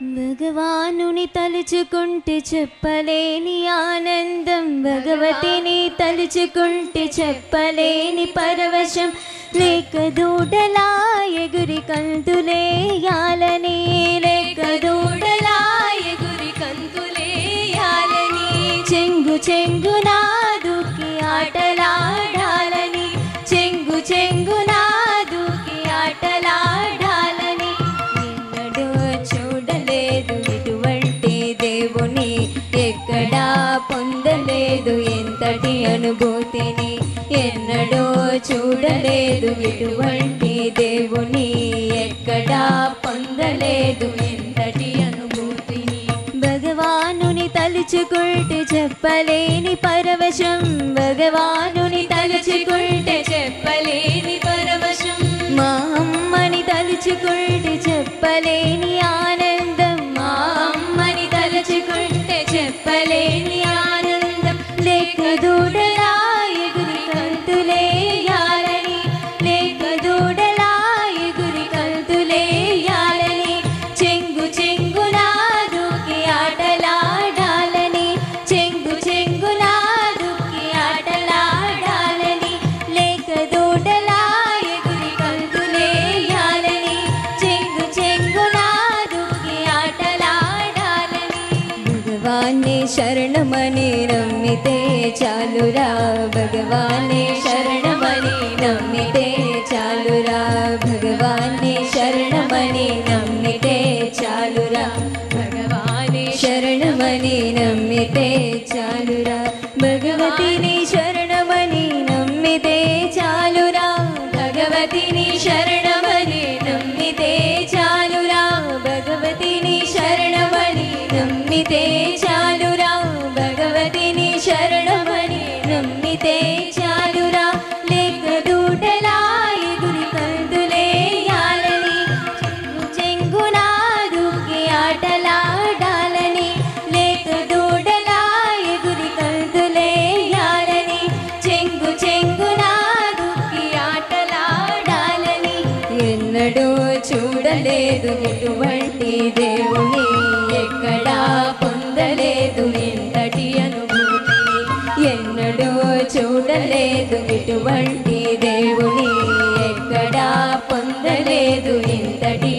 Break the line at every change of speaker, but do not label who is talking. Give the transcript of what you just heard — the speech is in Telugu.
భగవానుని తలుచుకుంటే చెప్పలేని ఆనందం, భగవతిని తలుచుకుంటే చెప్పలేని పరవశం, లేక దూడలా ఎగురి కంతులేయాలని, లేక దూడలా ఎగురి కంతులేయాలని, చెంగు చెంగునా దూకి ఆటలాడాలని, చెంగు చెంగునా దూకి ఆటలాడాలని. ఎన్నడూ చూడలేదు ఇటువంటి దేవుని, ఎక్కడా పొందలేదు ఎంతటి అనుభూతిని, ఎన్నడూ చూడలేదు ఇటువంటి దేవుని, ఎక్కడా పొందలేదు ఎంతటి అనుభూతిని. భగవానుని తలుచుకుంటే చెప్పలేని పరవశం, భగవానుని తలుచుకుంటే చెప్పలేని పరవశం, మా అమ్మని తలుచుకుంటే చెప్పలేని ఆనందం, మా అమ్మని తలుచుకుంటే చెప్పలేని ఆనందం, లేక దూడలా ఎగురి కంతులేయాలని, లేక దూడలా ఎగురి కంతులేయాలని, చెంగు చెంగునా దూకి ఆటలాడాలని, చెంగు చెంగునా దూకి ఆటలాడాలని, లేక దూడలా ఎగురి కంతులేయాలని, చెంగు చెంగునా దూకి ఆటలాడాలని. భగవాన్ని శరణమని నమ్మితే చాలురా, భగవాన్ని శరణమని నమ్మితే చాలురా, భగవాన్ని శరణమని నమ్మితే చాలురా, భగవాన్ని శరణమని నమ్మితే చాలురా, భగవతిని శరణమని నమ్మితే చాలురా, భగవతిని శరణమని నమ్మితే చాలురా, భగవతిని శరణమని నమ్మితే చాలురా, భగవతిని శరణమని నమ్మితే చాలురా, లేక దూడలా ఎగురి కంతులేయాలని, చెంగు చెంగునా దూకి ఆటలాడాలని, లేక దూడలా ఎగురి కంతులేయాలని, చెంగు చెంగునా దూకి ఆటలాడాలని. ఎన్నడూ చూడలేదు ఎటువంటి దేవుని, ఎక్కడా పొందలేదు ఎంతటి అనుభూతిని, ఎన్నడూ చూడలేదు ఇటువంటి దేవుని, ఎక్కడా పొందలేదు ఎంతటి